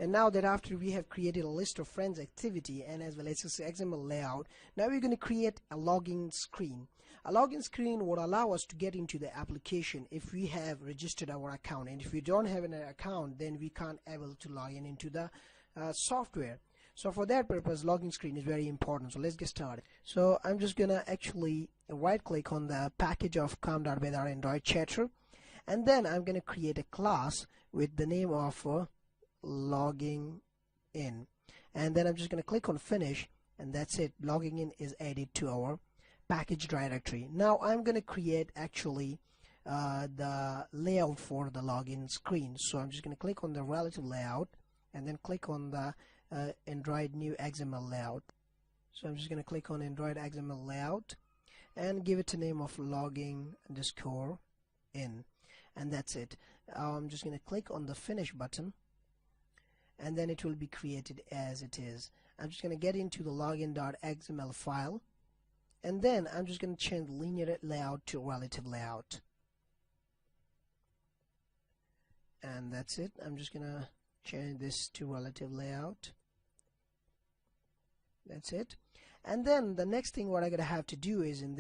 And now that after we have created a list of friends activity and as well as this XML layout, now we're going to create a login screen. A login screen would allow us to get into the application if we have registered our account, and if we don't have an account, then we can't able to log in into the software. So for that purpose, login screen is very important. So let's get started. So I'm just gonna actually right click on the package of com.with our Android chatter, and then I'm gonna create a class with the name of logging in, and then I'm just gonna click on finish, and that's it. Logging in is added to our package directory. Now I'm going to create actually the layout for the login screen. So I'm just going to click on the relative layout and then click on the Android new XML layout. So I'm just going to click on Android XML layout and give it a name of logging underscore in, and that's it. I'm just going to click on the finish button, and then it will be created as it is. I'm just going to get into the login.xml file, and then I'm just going to change linear layout to relative layout, and that's it. I'm just going to change this to relative layout. That's it. And then the next thing what I'm going to have to do is I'm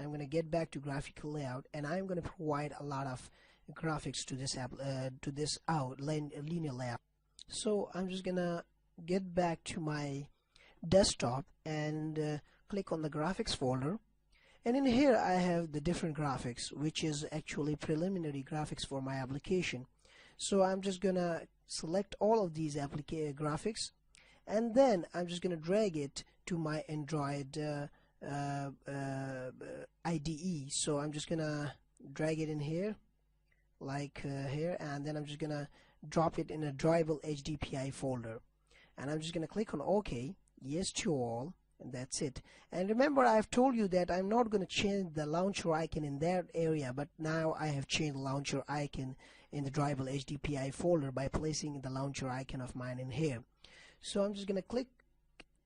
going to get back to graphical layout, and I'm going to provide a lot of graphics to this linear layout. So I'm just going to get back to my desktop and click on the graphics folder, and in here I have the different graphics, which is actually preliminary graphics for my application. So I'm just gonna select all of these graphics, and then I'm just gonna drag it to my Android IDE. So I'm just gonna drag it in here like here, and then I'm just gonna drop it in a drawable HDPI folder, and I'm just gonna click on OK, yes to all, and that's it. And remember, I've told you that I'm not going to change the launcher icon in that area, but now I have changed the launcher icon in the drawable HDPI folder by placing the launcher icon of mine in here. So I'm just going to click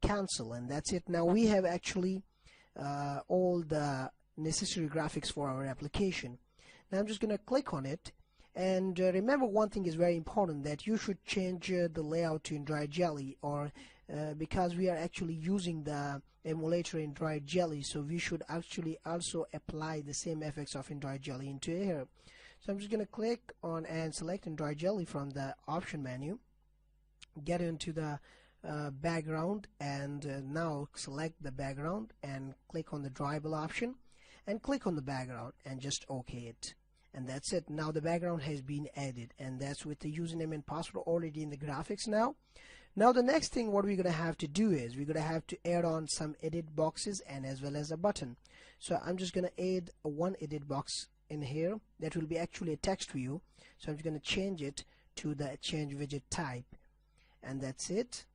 cancel, and that's it. Now we have actually all the necessary graphics for our application. Now I'm just going to click on it, and remember, one thing is very important, that you should change the layout to Android Jelly, or because we are actually using the emulator Android Jelly, so we should actually also apply the same effects of Android Jelly into here. So I'm just going to click on and select Android Jelly from the option menu, get into the background, and now select the background and click on the drawable option and click on the background and just OK it, and that's it. Now the background has been added, and that's with the username and password already in the graphics. Now the next thing what we're going to have to do is we're going to have to add on some edit boxes and as well as a button. So I'm just going to add one edit box in here that will be actually a text view. So I'm just going to change it to the change widget type, and that's it.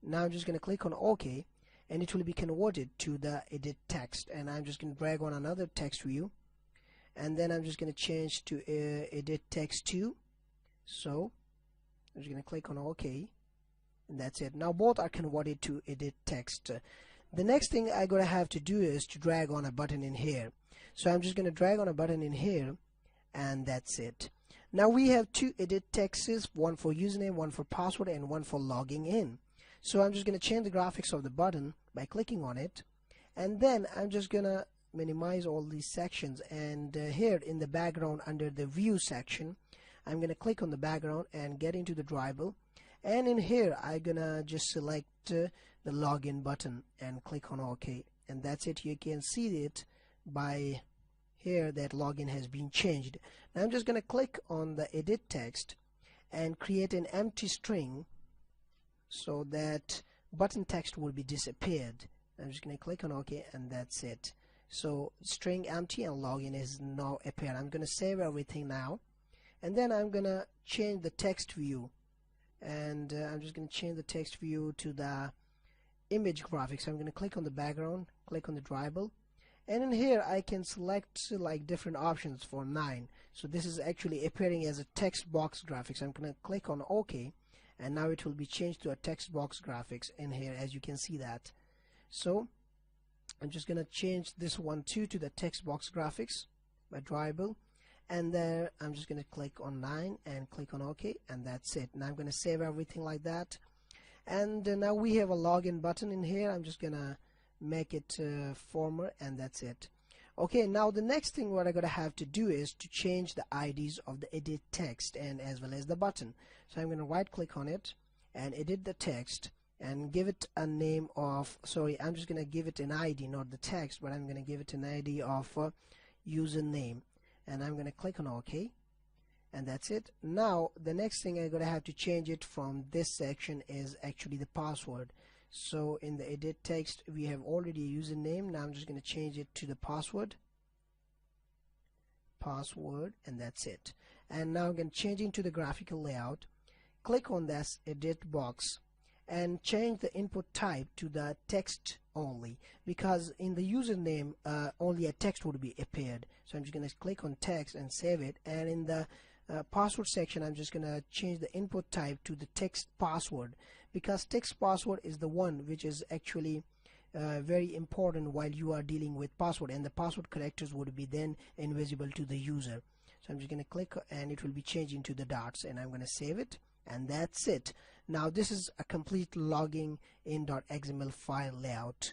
Now I'm just going to click on OK, and it will be converted to the edit text, and I'm just going to drag on another text view, and then I'm just going to change to edit text 2. So I'm just going to click on OK, and that's it. Now both are converted to edit text. The next thing I'm going to have to do is to drag on a button in here. So I'm just going to drag on a button in here, and that's it. Now we have two edit texts, one for username, one for password, and one for logging in. So I'm just going to change the graphics of the button by clicking on it, and then I'm just going to minimize all these sections, and here in the background under the view section, I'm going to click on the background and get into the drawable, and in here I'm gonna just select the login button and click on OK, and that's it. You can see it by here that login has been changed. Now I'm just gonna click on the edit text and create an empty string so that button text will be disappeared. I'm just gonna click on OK, and that's it. So string empty and login is now appeared. I'm gonna save everything now, and then I'm gonna change the text view, and I'm just going to change the text view to the image graphics. So I'm going to click on the background, click on the drawable, and in here I can select like different options for 9. So this is actually appearing as a text box graphics. I'm going to click on OK, and now it will be changed to a text box graphics in here, as you can see that. So I'm just going to change this one too to the text box graphics by drawable, and there I'm just going to click on 9 and click on OK, and that's it. Now I'm going to save everything like that, and now we have a login button in here. I'm just gonna make it former, and that's it. Okay, now the next thing what I'm gonna have to do is to change the IDs of the edit text and as well as the button. So I'm gonna right click on it and edit the text and give it a name of, sorry, I'm just gonna give it an ID, not the text, but I'm gonna give it an ID of username, and I'm gonna click on OK, and that's it. Now the next thing I'm gonna have to change it from this section is actually the password. So in the edit text we have already a username. Now I'm just going to change it to the password, and that's it. And now I'm going to change into the graphical layout. Click on this edit box and change the input type to the text only, because in the username only a text would be appeared. So I'm just going to click on text and save it, and in the password section I'm just going to change the input type to the text password, because text password is the one which is actually very important while you are dealing with password, and the password characters would be then invisible to the user. So I'm just going to click and it will be changing to the dots, and I'm going to save it, and that's it. Now this is a complete logging in .xml file layout.